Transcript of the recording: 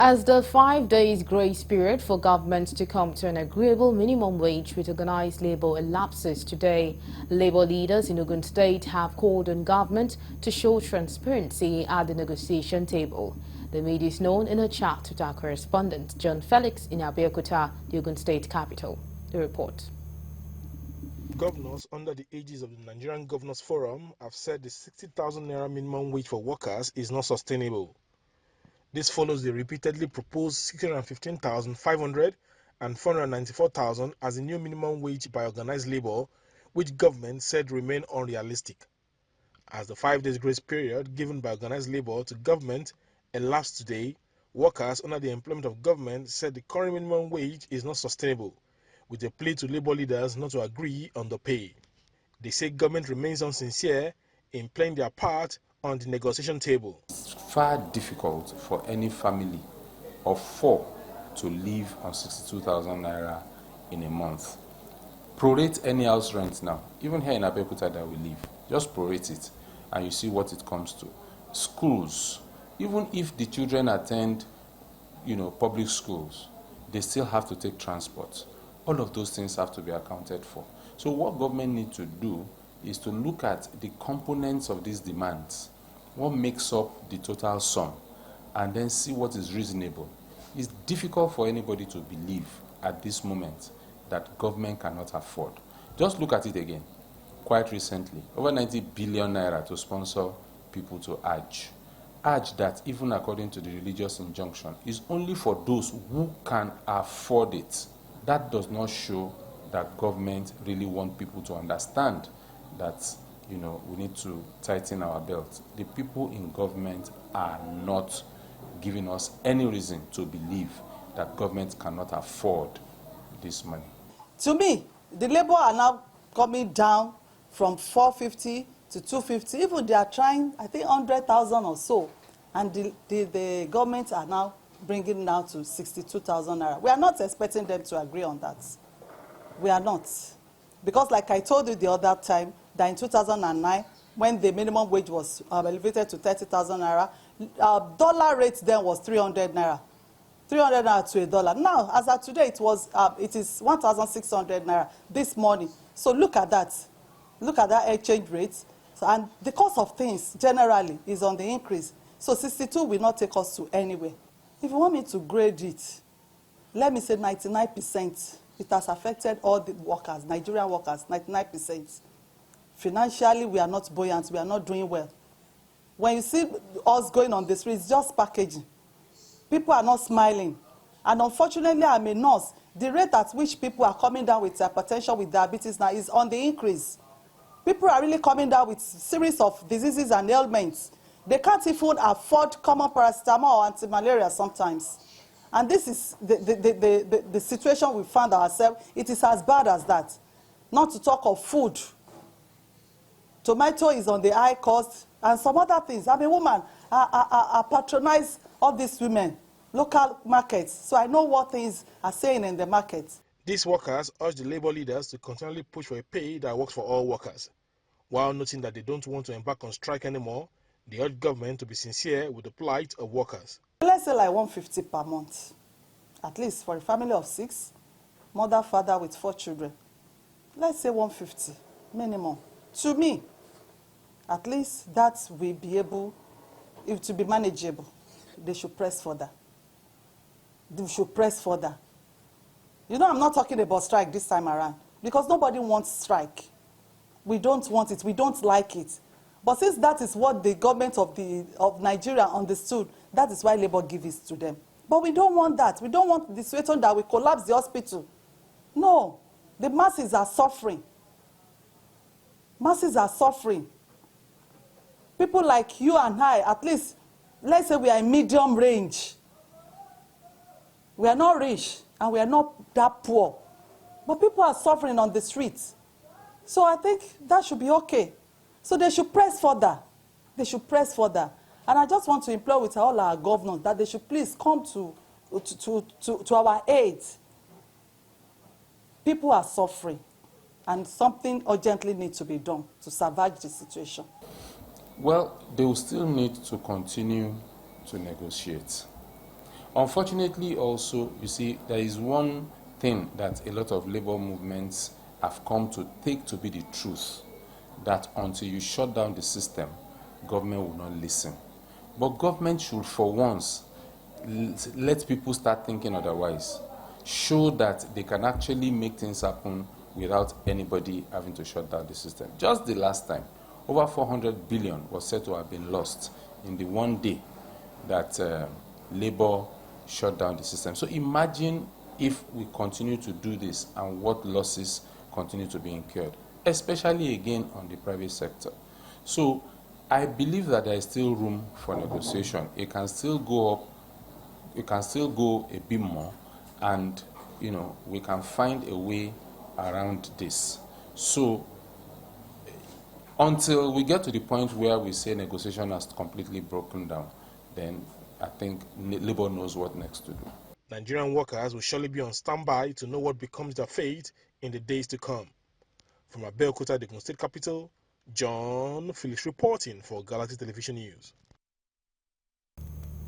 As the 5 days grace period for government to come to an agreeable minimum wage with organized labor elapses today, labor leaders in Ogun State have called on government to show transparency at the negotiation table. The made is known in a chat with our correspondent John Felix in Abeokuta, the Ogun State capital. The report. Governors under the aegis of the Nigerian Governors Forum have said the 60,000 naira minimum wage for workers is not sustainable. This follows the repeatedly proposed 615,500 and 494,000 as the new minimum wage by organized labor, which government said remain unrealistic. As the 5 days grace period given by organized labor to government elapsed today, workers under the employment of government said the current minimum wage is not sustainable, with a plea to labor leaders not to agree on the pay. They say government remains unsincere in playing their part on the negotiation table. It's far difficult for any family of 4 to live on 62,000 naira in a month. Prorate any house rent now, even here in Abeokuta that we live, just prorate it and you see what it comes to. Schools, even if the children attend, public schools, they still have to take transport. All of those things have to be accounted for. So what government needs to do is to look at the components of these demands, what makes up the total sum, and then see what is reasonable. It's difficult for anybody to believe at this moment that government cannot afford. Just look at it again. Quite recently, over 90 billion naira to sponsor people to Hajj. Hajj that, even according to the religious injunction, is only for those who can afford it. That does not show that government really want people to understand that, we need to tighten our belt. The people in government are not giving us any reason to believe that government cannot afford this money. To me, the labor are now coming down from 450 to 250. Even they are trying, I think, 100,000 or so. And the government are now bringing now to 62,000 naira. We are not expecting them to agree on that. We are not. Because like I told you the other time, that in 2009, when the minimum wage was elevated to 30,000 naira, dollar rate then was 300 naira. 300 naira to $1. Now, as of today, it is 1,600 naira this morning. So look at that. Look at that exchange rate. So, and the cost of things generally is on the increase. So 62 will not take us to anywhere. If you want me to grade it, let me say 99%. It has affected all the workers, Nigerian workers, 99%. Financially, we are not buoyant. We are not doing well. When you see us going on the streets, just packaging. People are not smiling. And unfortunately, I'm a nurse. The rate at which people are coming down with hypertension, with diabetes now is on the increase. People are really coming down with series of diseases and ailments. They can't even afford common paracetamol or anti-malaria sometimes. And this is the situation we found ourselves. It is as bad as that. Not to talk of food. Tomato is on the high cost and some other things. I'm a woman. I patronize all these women, local markets. So I know what things are saying in the market. These workers urge the labor leaders to continually push for a pay that works for all workers. While noting that they don't want to embark on strike anymore, they urge government to be sincere with the plight of workers. Let's say like 150 per month, at least for a family of 6, mother, father with 4 children. Let's say 150 minimum. To me, at least that will be able, it to be manageable. They should press further. They should press further. I'm not talking about strike this time around because nobody wants strike. We don't want it. We don't like it. But since that is what the government of Nigeria understood, that is why Labour gives it to them. But we don't want that. We don't want the situation that we collapse the hospital. No. The masses are suffering. Masses are suffering. People like you and I, at least, let's say we are in medium range. We are not rich and we are not that poor. But people are suffering on the streets. So I think that should be okay. So they should press further. They should press further. And I just want to implore with all our governors that they should please come to our aid. People are suffering. And something urgently needs to be done to salvage the situation. Well, they will still need to continue to negotiate. Unfortunately, also, you see, there is one thing that a lot of labor movements have come to take to be the truth, that until you shut down the system, government will not listen. But government should, for once, let people start thinking otherwise. Show that they can actually make things happen without anybody having to shut down the system. Just the last time, over 400 billion was said to have been lost in the one day that labor shut down the system. So imagine if we continue to do this and what losses continue to be incurred, especially again on the private sector. So I believe that there is still room for negotiation. It can still go up, it can still go a bit more, and we can find a way around this. So until we get to the point where we say negotiation has completely broken down, then I think Labour knows what next to do. Nigerian workers will surely be on standby to know what becomes their fate in the days to come. From Abeokuta, the Ogun State capital, John Phillips reporting for Galaxy Television News.